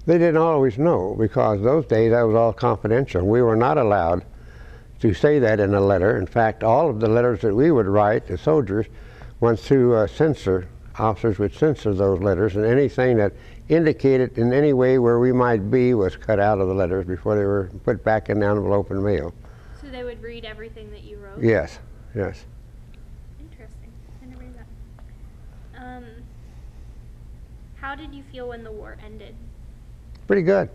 They didn't always know, because those days that was all confidential. We were not allowed to say that in a letter. In fact, all of the letters that we would write to soldiers went through censor. Officers would censor those letters, and anything that indicated in any way where we might be was cut out of the letters before they were put back in the envelope and mail. So they would read everything that you wrote? Yes, yes. Interesting. I never knew that. How did you feel when the war ended? Pretty good.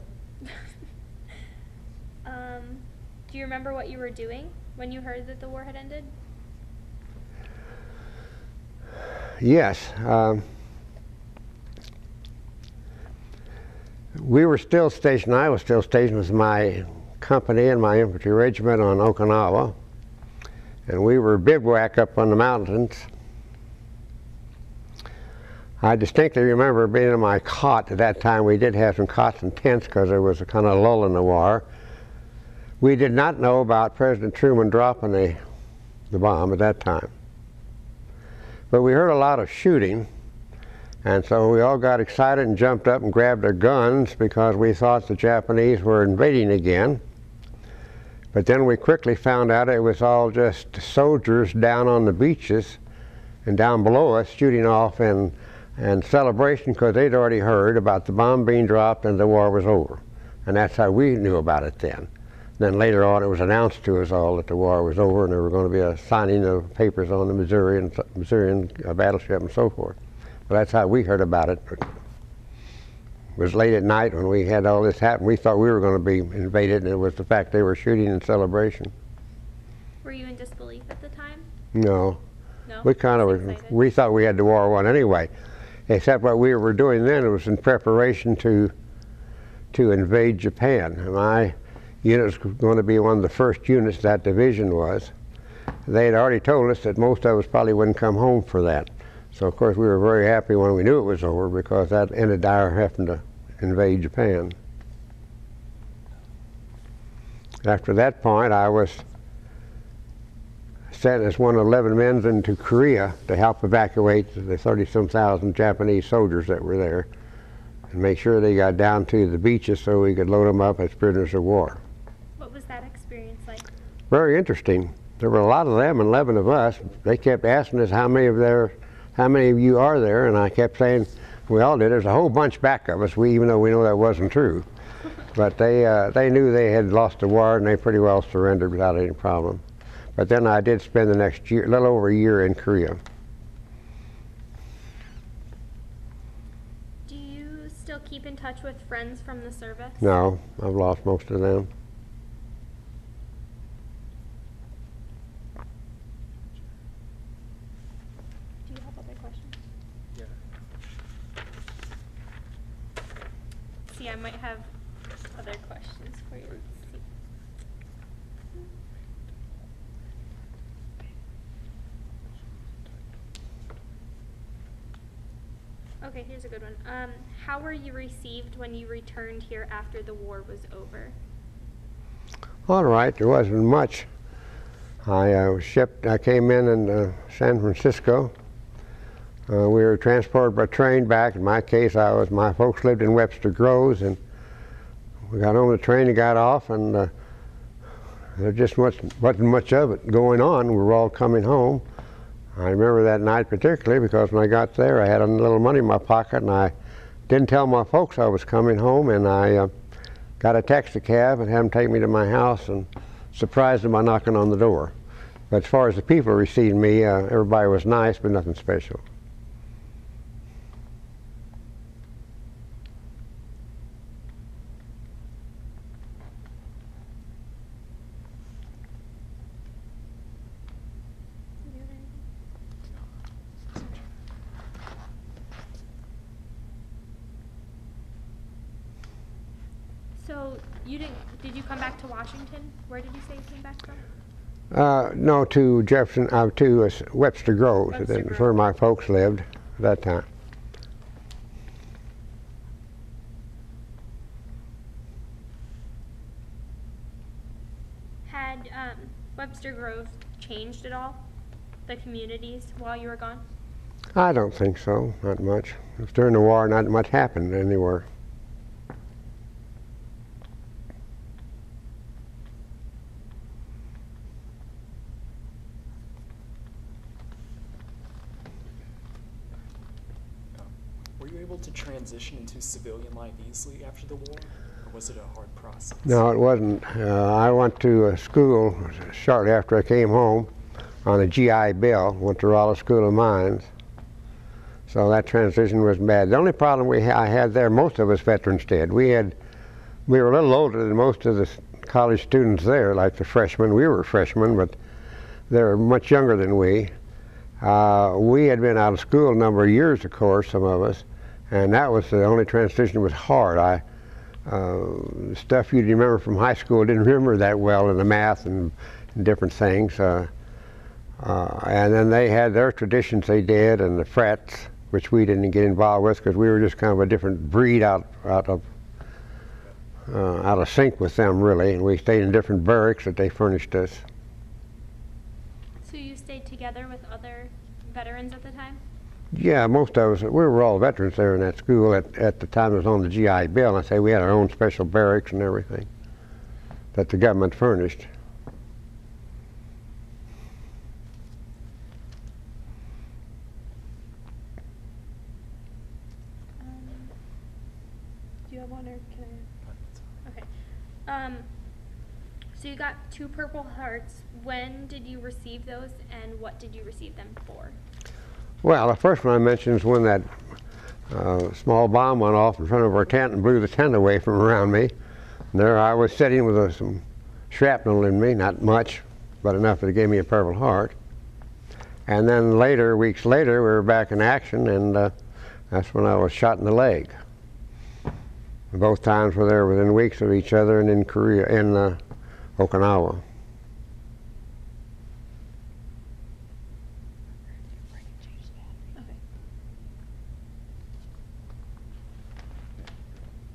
Do you remember what you were doing when you heard that the war had ended? Yes. We were still stationed, I was still stationed with my company and my infantry regiment on Okinawa, and we were bivouac up on the mountains. I distinctly remember being in my cot. At that time we did have some cots and tents because there was a kind of lull in the war. We did not know about President Truman dropping the bomb at that time. But we heard a lot of shooting, and so we all got excited and jumped up and grabbed our guns because we thought the Japanese were invading again. But then we quickly found out it was all just soldiers down on the beaches and down below us shooting off in celebration, because they'd already heard about the bomb being dropped and the war was over. And that's how we knew about it then. Then later on it was announced to us all that the war was over and there were going to be a signing of papers on the Missourian battleship and so forth. But that's how we heard about it. It was late at night when we had all this happen. We thought we were going to be invaded, and it was the fact they were shooting in celebration. Were you in disbelief at the time? No. No? We kind of we thought we had the war won anyway. Except what we were doing then, it was in preparation to invade Japan. And my unit was going to be one of the first units that division was. They had already told us that most of us probably wouldn't come home for that. So of course we were very happy when we knew it was over, because that ended our having to invade Japan. After that point, I was sent as one of 11 men into Korea to help evacuate the 30-some thousand Japanese soldiers that were there and make sure they got down to the beaches so we could load them up as prisoners of war. What was that experience like? Very interesting. There were a lot of them and 11 of us. They kept asking us how many of you are there, and I kept saying, we all did. There's a whole bunch back of us, even though we know that wasn't true. But they knew they had lost the war, and they pretty well surrendered without any problem. But then I did spend the next year, a little over a year in Korea. Do you still keep in touch with friends from the service? No, I've lost most of them. Do you have other questions? Yeah. See, I might have other questions for you. Let's see. Okay, here's a good one. How were you received when you returned here after the war was over? All right, there wasn't much. I came in San Francisco. We were transported by train back. In my case, my folks lived in Webster Groves, and we got on the train and got off, and there just wasn't much of it going on. We were all coming home. I remember that night particularly because when I got there I had a little money in my pocket, and I didn't tell my folks I was coming home, and I got a taxi cab and had them take me to my house and surprised them by knocking on the door. But as far as the people received me, everybody was nice, but nothing special. So did you come back to Washington? Where did you say you came back from? No, to Jefferson, to Webster Groves. Webster That's Groves. where my folks lived at that time. Had Webster Groves changed at all, the communities, while you were gone? I don't think so, not much. During the war, not much happened anywhere. transition into civilian life easily after the war, or was it a hard process? No, it wasn't. I went to school shortly after I came home on a GI Bill, went to Rolla School of Mines. So that transition was bad. The only problem I had there, most of us veterans did. We were a little older than most of the college students there, like the freshmen. We were freshmen, but they were much younger than we. We had been out of school a number of years, of course, some of us, and that was the only transition that was hard. Stuff you'd remember from high school, didn't remember that well in the math and different things. And then they had their traditions they did, and the frets, which we didn't get involved with because we were just kind of a different breed out of sync with them, really. And we stayed in different barracks that they furnished us. So you stayed together with other veterans at the time? Yeah, most of us, we were all veterans there in that school at the time it was on the GI Bill. I say we had our own special barracks and everything that the government furnished. Do you have one or can I? Okay. So you got 2 Purple Hearts. When did you receive those, and what did you receive them for? Well, the first one I mentioned is when that small bomb went off in front of our tent and blew the tent away from around me. And there I was sitting with some shrapnel in me, not much, but enough that it gave me a Purple Heart. And then later, weeks later, we were back in action, and that's when I was shot in the leg. Both times were there within weeks of each other, and in Korea, in Okinawa.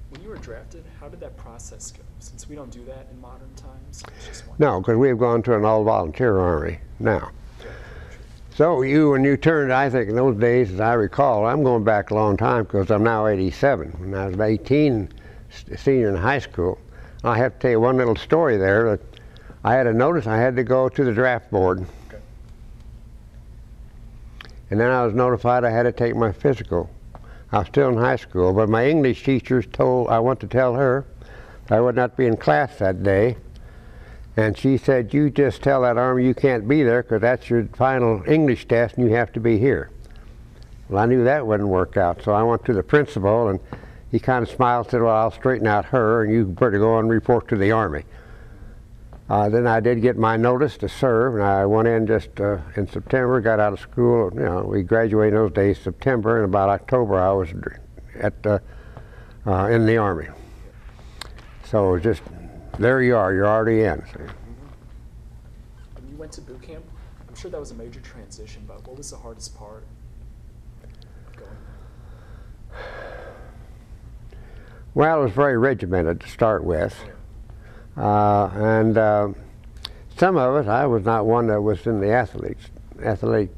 When you were drafted, how did that process go? Since we don't do that in modern times, it's just one. No, because we've gone to an all-volunteer army now. So when you turned, I think in those days, as I recall, I'm going back a long time because I'm now 87. When I was 18, senior in high school, I have to tell you one little story there. That I had a notice I had to go to the draft board. Okay. And then I was notified I had to take my physical. I was still in high school, but my English teachers I went to tell her I would not be in class that day. And she said, you just tell that army you can't be there because that's your final English test and you have to be here. Well, I knew that wouldn't work out, so I went to the principal, and he kind of smiled and said, well, I'll straighten out her and you better go and report to the army. Then I did get my notice to serve, and I went in just in September, got out of school. You know, we graduated in those days, September, and about October I was in the Army. So just, there you are, you're already in. When you went to boot camp, I'm sure that was a major transition, but what was the hardest part of going there? Well, it was very regimented to start with. Some of us, I was not one that was in the athletic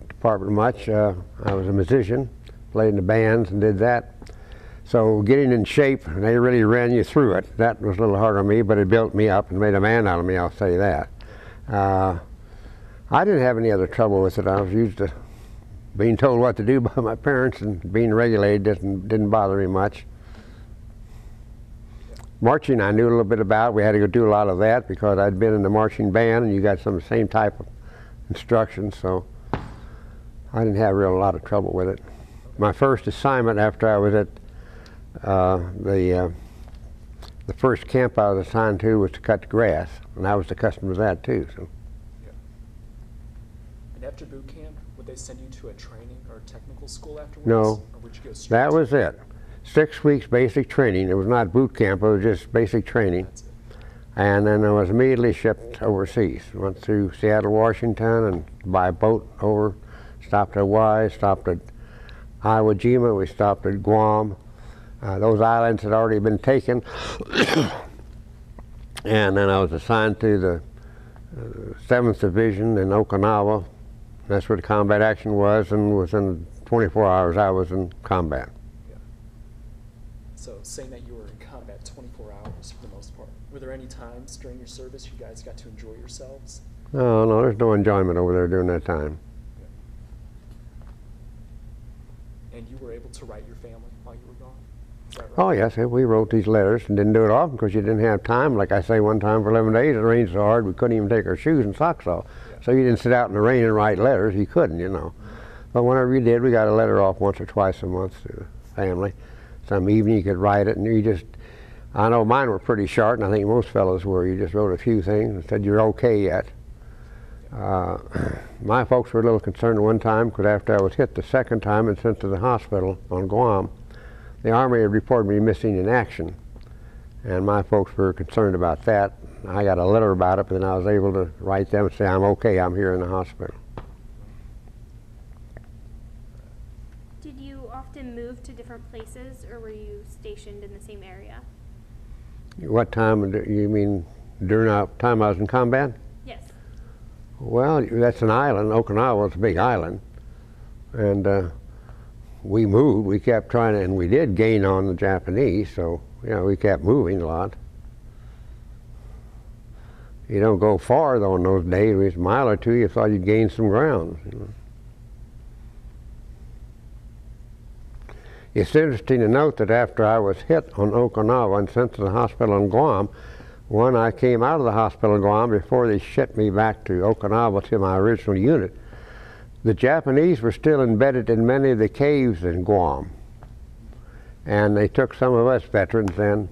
department much. I was a musician, played in the bands and did that. So getting in shape, they really ran you through it. That was a little hard on me, but it built me up and made a man out of me, I'll say that. I didn't have any other trouble with it. I was used to being told what to do by my parents, and being regulated didn't bother me much. Marching I knew a little bit about. We had to go do a lot of that because I'd been in the marching band, and you got some of the same type of instructions, so I didn't have a lot of trouble with it. My first assignment after I was at the first camp I was assigned to was to cut grass, and I was accustomed to that too. So. Yeah. And after boot camp, would they send you to a training or technical school afterwards? No, or would you go straight that was it. 6 weeks basic training. It was not boot camp, it was just basic training. That's it. And then I was immediately shipped overseas. Went through Seattle, Washington, and by boat over, stopped at Hawaii, stopped at Iwo Jima, we stopped at Guam. Those islands had already been taken. And then I was assigned to the 7th Division in Okinawa. That's where the combat action was, and within 24 hours I was in combat. So saying that you were in combat 24 hours for the most part, were there any times during your service you guys got to enjoy yourselves? No, there's no enjoyment over there during that time. Yeah. And you were able to write your family while you were gone? Is that right? Oh yes, we wrote these letters and didn't do it often because you didn't have time. Like I say, one time for 11 days it rained so hard we couldn't even take our shoes and socks off. Yeah. So you didn't sit out in the rain and write letters. You couldn't, you know. But whenever you did, we got a letter off once or twice a month to the family. Some evening you could write it, and you just, I know mine were pretty short, and I think most fellows were. You just wrote a few things and said you're okay yet. My folks were a little concerned one time because after I was hit the second time and sent to the hospital on Guam, the Army had reported me missing in action. And my folks were concerned about that. I got a letter about it, but then I was able to write them and say, I'm okay, I'm here in the hospital. Did you often move to different places, or were you stationed in the same area? What time, you mean during the time I was in combat? Yes. Well, that's an island. Okinawa was a big island. And we moved. We kept trying to, and we did gain on the Japanese, so you know, we kept moving a lot. You don't go far though in those days. It was a mile or two, you thought you'd gain some ground. You know. It's interesting to note that after I was hit on Okinawa and sent to the hospital on Guam, when I came out of the hospital in Guam, before they shipped me back to Okinawa to my original unit, the Japanese were still embedded in many of the caves in Guam. And they took some of us veterans then,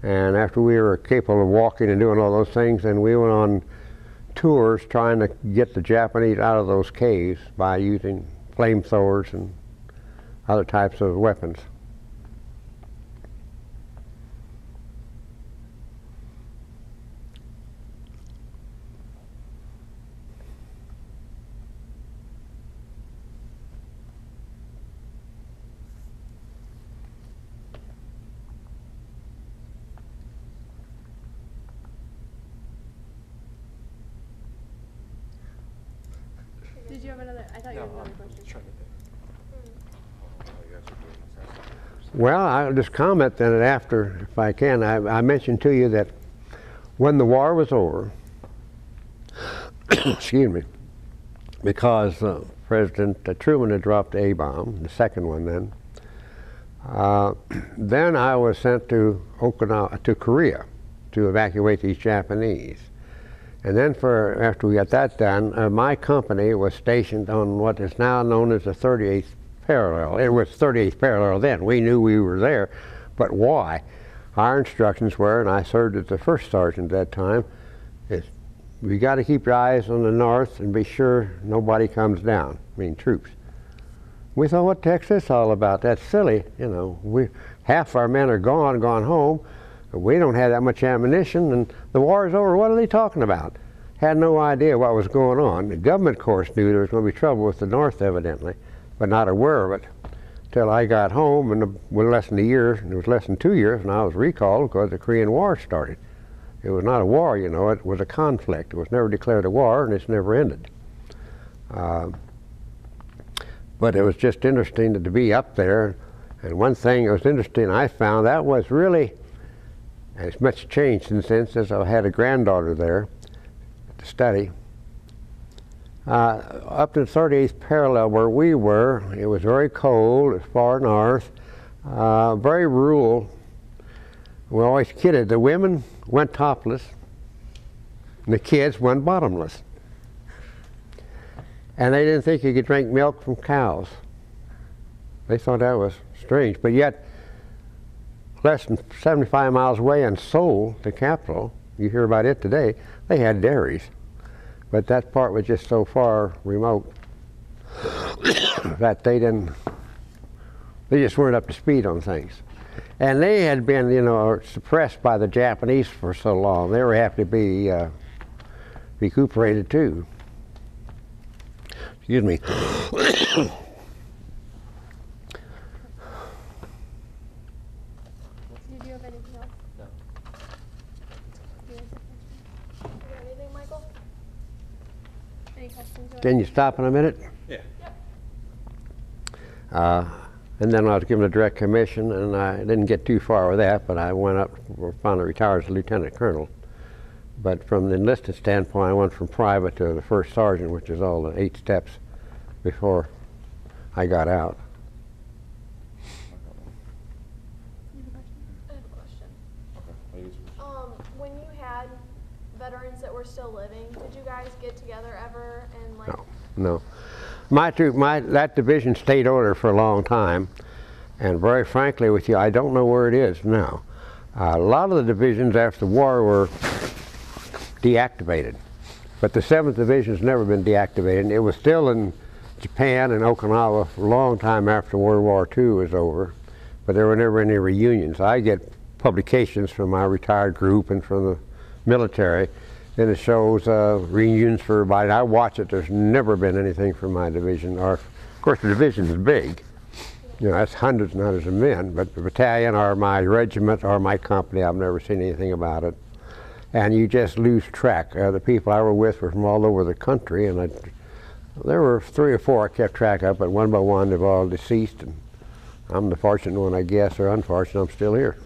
and after we were capable of walking and doing all those things, then we went on tours trying to get the Japanese out of those caves by using flamethrowers and other types of weapons. Did you have another? I thought you No, had another I'm question. trying to think. Well, I'll just comment then that after, if I can, I mentioned to you that when the war was over, excuse me, because President Truman had dropped the A-bomb, the second one then I was sent to Okinawa, to Korea, to evacuate these Japanese. And then after we got that done, my company was stationed on what is now known as the 38th parallel. It was 38th parallel then. We knew we were there, but why? Our instructions were, and I served as the first sergeant at that time, is we got to keep your eyes on the north and be sure nobody comes down, I mean troops. We thought, what the heck's this all about? That's silly, you know. Half our men are gone home. We don't have that much ammunition, and the war's over. What are they talking about? Had no idea what was going on. The government, of course, knew there was going to be trouble with the North, evidently, but not aware of it till I got home, and with less than a year, it was less than 2 years, and I was recalled because the Korean War started. It was not a war, you know, it was a conflict. It was never declared a war, and it's never ended. But it was just interesting to be up there, and one thing that was interesting I found, that was really, and it's much changed since then, since I had a granddaughter there to study. Up to the 38th parallel where we were, it was very cold, it was far north, very rural. We always kidded, the women went topless, and the kids went bottomless. And they didn't think you could drink milk from cows. They thought that was strange, but yet less than 75 miles away in Seoul, the capital, you hear about it today, they had dairies. But that part was just so far remote that they just weren't up to speed on things. And they had been, you know, suppressed by the Japanese for so long. They were happy to be recuperated too. Excuse me. Did you have anything else? No. You got anything, Michael? Any questions? Can you stop in a minute? Yeah. And then I was given a direct commission, and I didn't get too far with that, but I went up, finally retired as a lieutenant colonel. But from the enlisted standpoint, I went from private to the first sergeant, which is all the 8 steps before I got out. You When you had veterans that were still living, did you guys get together ever and like? No. That division stayed order for a long time, and very frankly with you, I don't know where it is now. A lot of the divisions after the war were deactivated, but the 7th Division's never been deactivated. It was still in Japan and Okinawa for a long time after World War II was over, but there were never any reunions. I get publications from my retired group and from the military, and it shows reunions for everybody. I watch it. There's never been anything from my division. Or, of course, the division is big. You know, that's hundreds and hundreds of men. But the battalion or my regiment or my company, I've never seen anything about it. And you just lose track. The people I were with were from all over the country, and there were 3 or 4 I kept track of, but one by one they've all deceased. And I'm the fortunate one, I guess, or unfortunate, I'm still here.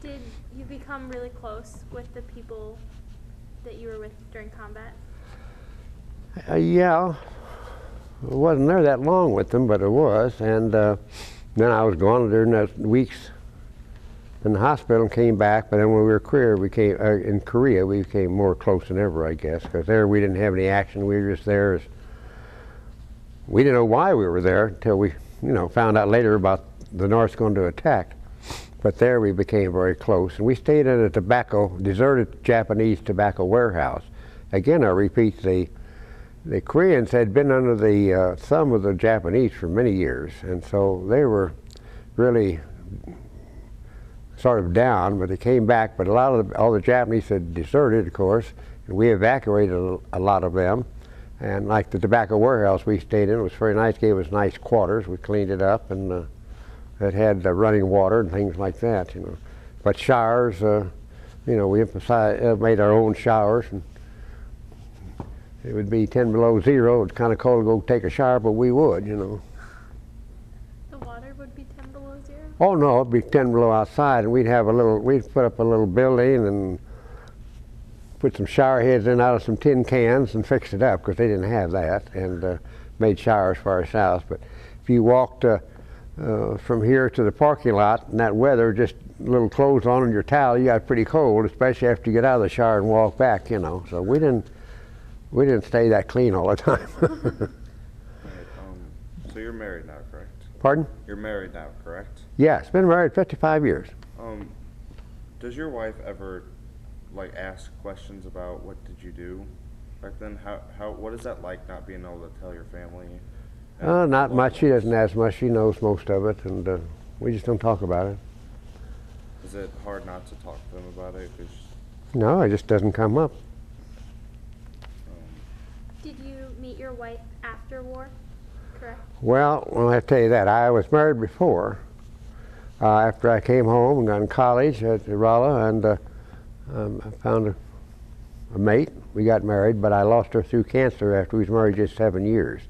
Did you become really close with the people that you were with during combat? Yeah, I wasn't there that long with them, but it was. And then I was gone during those weeks in the hospital and came back. But then when we were in Korea, we became more close than ever, I guess, because there we didn't have any action. We were just there. We didn't know why we were there until we, found out later about the North's going to attack. But there we became very close. And we stayed at a deserted Japanese tobacco warehouse. Again, I repeat, the Koreans had been under the thumb of the Japanese for many years. And so they were really sort of down, but they came back. But all the Japanese had deserted, of course, and we evacuated a lot of them. And like the tobacco warehouse we stayed in, it was very nice, gave us nice quarters. We cleaned it up, and it had running water and things like that, But showers, we made our own showers, and it would be 10 below zero. It's kind of cold to go take a shower, but we would, The water would be 10 below zero? Oh no, it'd be 10 below outside, and we'd put up a little building and put some shower heads in out of some tin cans and fixed it up, because they didn't have that, and made showers for ourselves. But if you walked from here to the parking lot in that weather, just little clothes on and your towel, you got pretty cold, especially after you get out of the shower and walk back, So we didn't stay that clean all the time. Right, so you're married now, correct? Pardon? You're married now, correct? Yes, been married 55 years. Does your wife ever ask questions about what did you do back then? What is that like, not being able to tell your family? Not much. She doesn't ask much. She knows most of it, and we just don't talk about it. Is it hard not to talk to them about it? No, it just doesn't come up. Did you meet your wife after war, correct? Well, I have to tell you that. I was married before. After I came home and got in college at Rolla, and I found a mate. We got married, but I lost her through cancer after we was married just 7 years.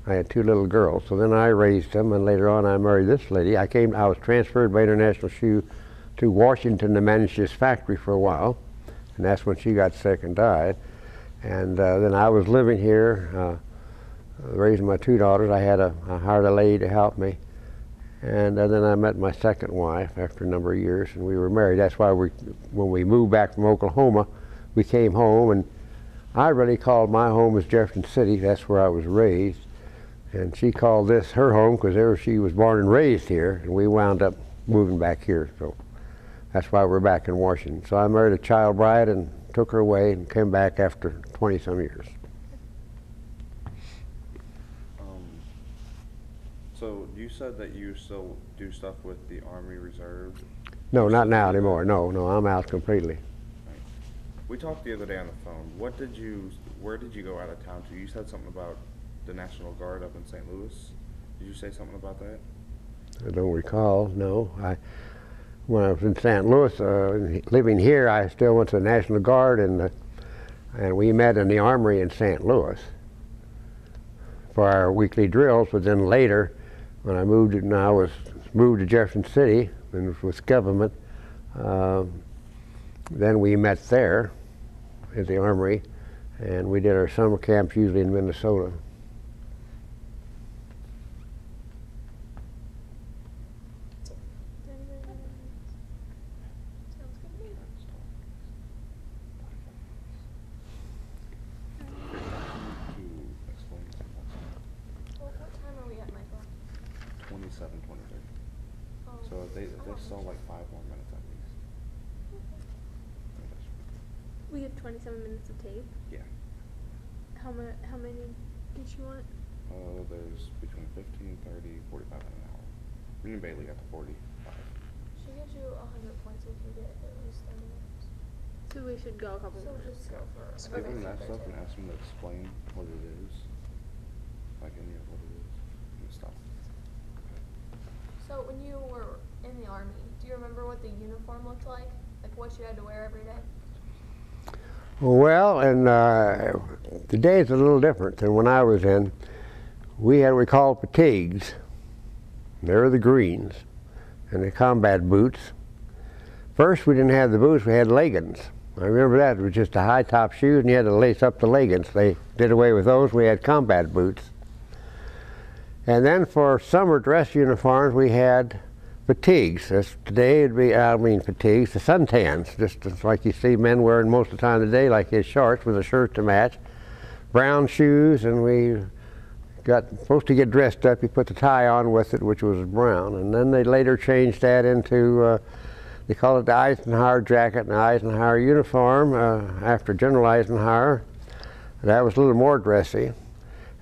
I had 2 little girls, so then I raised them, and later on I married this lady. I was transferred by International Shoe to Washington to manage this factory for a while, and that's when she got sick and died. And then I was living here, raising my 2 daughters. I hired a lady to help me, and then I met my second wife after a number of years, and we were married. That's why when we moved back from Oklahoma, we came home, and I really called my home as Jefferson City. That's where I was raised. And she called this her home because she was born and raised here, and we wound up moving back here. So that's why we're back in Washington. So I married a child bride and took her away and came back after 20-some years. So you said that you still do stuff with the Army Reserve? No, not now anymore. No, I'm out completely. Right. We talked the other day on the phone. Where did you go out of town to? You said something about the National Guard up in St. Louis. Did you say something about that? I don't recall, no. When I was in St. Louis, living here, I still went to the National Guard, and we met in the Armory in St. Louis for our weekly drills. But then later, when I moved to Jefferson City and was with government, then we met there at the Armory, and we did our summer camps usually in Minnesota. There's still like 5 more minutes at least. We have 27 minutes of tape. Yeah. How many did you want? There's between 15, 30, 45 and an hour. Me and Bailey got to 45. She gives you 100 points if you get at least 30 minutes. So we should go a couple So minutes. just go for Just give okay, them that so stuff and ask them to explain what it is. Like any of what it is. And stuff. So when you were in the Army, do you remember what the uniform looked like? Like what you had to wear every day? Well, and today's a little different than when I was in. We had what we called fatigues. They were the greens, and the combat boots. First, we didn't have the boots, we had leggings. I remember that. It was just a high-top shoes, and you had to lace up the leggings. They did away with those. We had combat boots. And then for summer dress uniforms, we had fatigues. Today it'd be, fatigues, the suntans, just like you see men wearing most of the time today, like his shorts with a shirt to match. Brown shoes, and we got supposed to get dressed up. You put the tie on with it, which was brown. And then they later changed that into, they call it the Eisenhower jacket and the Eisenhower uniform after General Eisenhower. That was a little more dressy.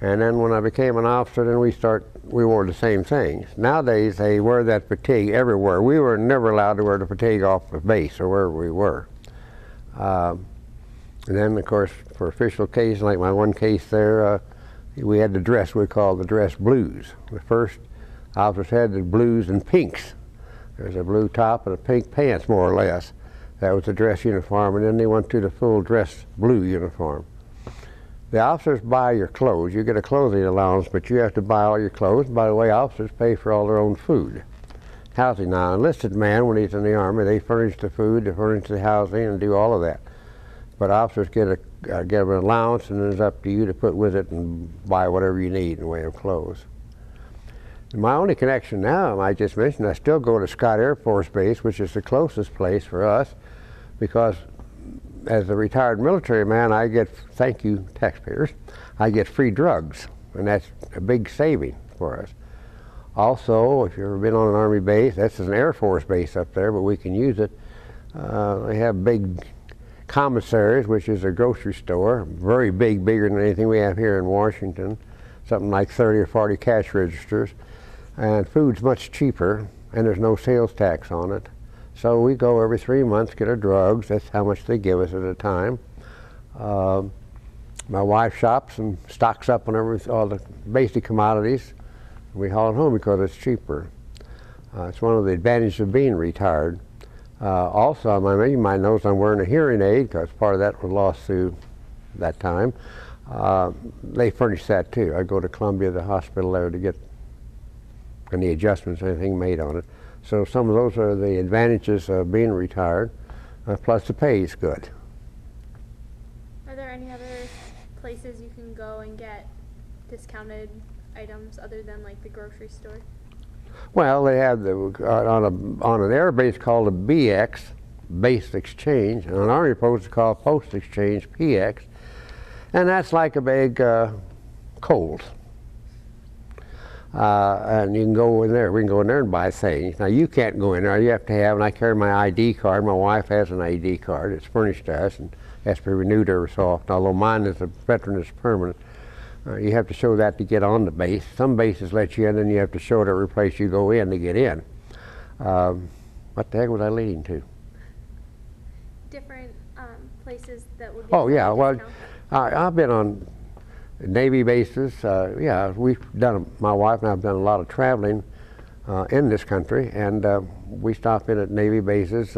And then when I became an officer, then we wore the same things. Nowadays, they wear that fatigue everywhere. We were never allowed to wear the fatigue off the base or wherever we were. And then, of course, for official cases, like my one case there, we had the dress we called the dress blues. The first officers had the blues and pinks. There's a blue top and a pink pants, more or less. That was the dress uniform, and then they went to the full dress blue uniform. The officers buy your clothes. You get a clothing allowance, but you have to buy all your clothes. By the way, officers pay for all their own food. Housing. Now, enlisted man, when he's in the Army, they furnish the food, they furnish the housing, and do all of that. But officers get an allowance, and it's up to you to put with it and buy whatever you need in the way of clothes. My only connection now, I just mentioned, I still go to Scott Air Force Base, which is the closest place for us, because as a retired military man, I get, thank you taxpayers, I get free drugs, and that's a big saving for us. Also, if you've ever been on an Army base, that's an Air Force base up there, but we can use it. They have big commissaries, which is a grocery store, very big, bigger than anything we have here in Washington, something like 30 or 40 cash registers, and food's much cheaper, and there's no sales tax on it. So we go every 3 months, get our drugs. That's how much they give us at a time. My wife shops and stocks up on all the basic commodities. We haul it home because it's cheaper. It's one of the advantages of being retired. Also, you might notice I'm wearing a hearing aid because part of that was lost through that time. They furnish that too. I go to Columbia, the hospital there, to get any adjustments, anything made on it. So some of those are the advantages of being retired, plus the pay is good. Are there any other places you can go and get discounted items other than like the grocery store? Well, they have on an air base called a BX, Base Exchange, and an Army post is called Post Exchange, PX, and that's like a big Kohl's. And you can go in there. We can go in there and buy things. Now, you can't go in there. You have to have, and I carry my ID card. My wife has an ID card. It's furnished to us and has to be renewed every so often, although mine is a veteran, is permanent. You have to show that to get on the base. Some bases let you in, and you have to show it every place you go in to get in. What the heck was I leading to? Different places that would be. Oh, yeah. Well, I've been on Navy bases. Yeah, we've done, my wife and I have done a lot of traveling in this country, and we stop in at Navy bases,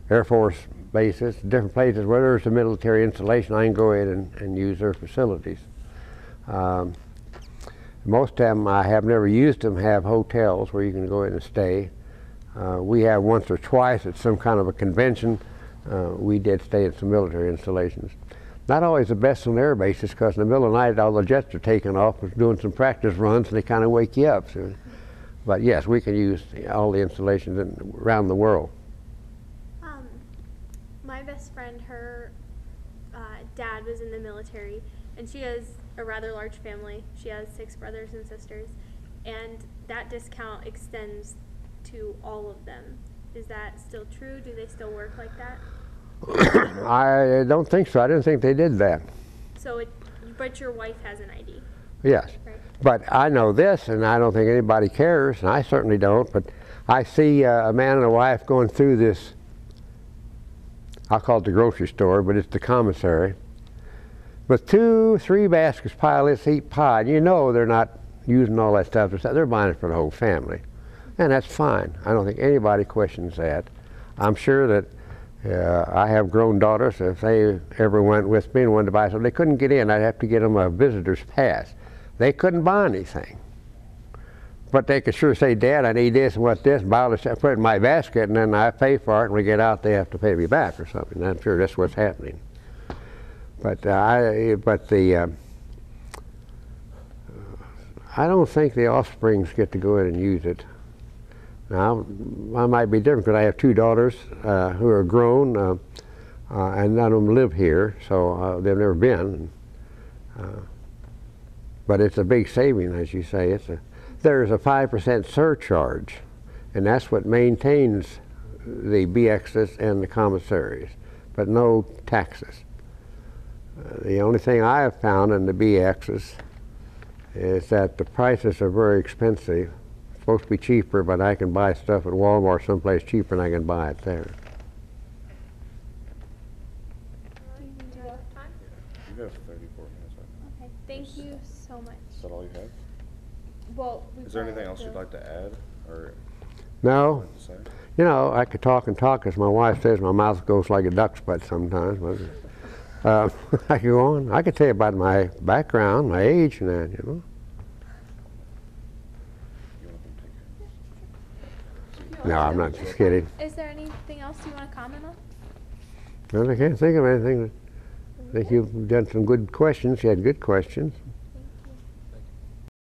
Air Force bases, different places where there's a military installation. I can go in and use their facilities. Most of them, I have never used them, have hotels where you can go in and stay. We have once or twice at some kind of a convention, we did stay at some military installations. Not always the best on air bases, because in the middle of the night all the jets are taking off, doing some practice runs, and they kind of wake you up. So, but yes, we can use all the installations around the world. My best friend, her dad was in the military, and she has a rather large family. She has 6 brothers and sisters, and that discount extends to all of them. Is that still true? Do they still work like that? I don't think so. I didn't think they did that. So but your wife has an ID, Yes. right? But I know this, and I don't think anybody cares, and I certainly don't, but I see a man and a wife going through this, I'll call it the grocery store, but it's the commissary, with 2-3 baskets piled this heap pie. You know they're not using all that stuff. They're buying it for the whole family. And that's fine. I don't think anybody questions that. I'm sure that I have grown daughters. If they ever went with me and wanted to buy something, they couldn't get in. I'd have to get them a visitor's pass. They couldn't buy anything. But they could sure say, Dad, I need this and what this, buy all this, put it in my basket, and then I pay for it, and when we get out, they have to pay me back or something. I'm sure that's what's happening. But I don't think the offsprings get to go ahead and use it. Now, I might be different because I have 2 daughters who are grown, and none of them live here, so they've never been. But it's a big saving, as you say. There's a 5% surcharge, and that's what maintains the BXs and the commissaries, but no taxes. The only thing I have found in the BXs is that the prices are very expensive. It's supposed to be cheaper, but I can buy stuff at Walmart someplace cheaper than I can buy it there. Do you have time? You have 34 minutes right now. Okay, thank you so much. Is that all you have? Well, Is there anything else you'd like to add or No, to say? you know, I could talk and talk, as my wife says, my mouth goes like a duck's butt sometimes. But, I could go on. I could tell you about my background, my age and that, you know. You want them to take it? No, I'm not just kidding. Is there anything else you want to comment on? Well, I can't think of anything. I think you've done some good questions. You had good questions.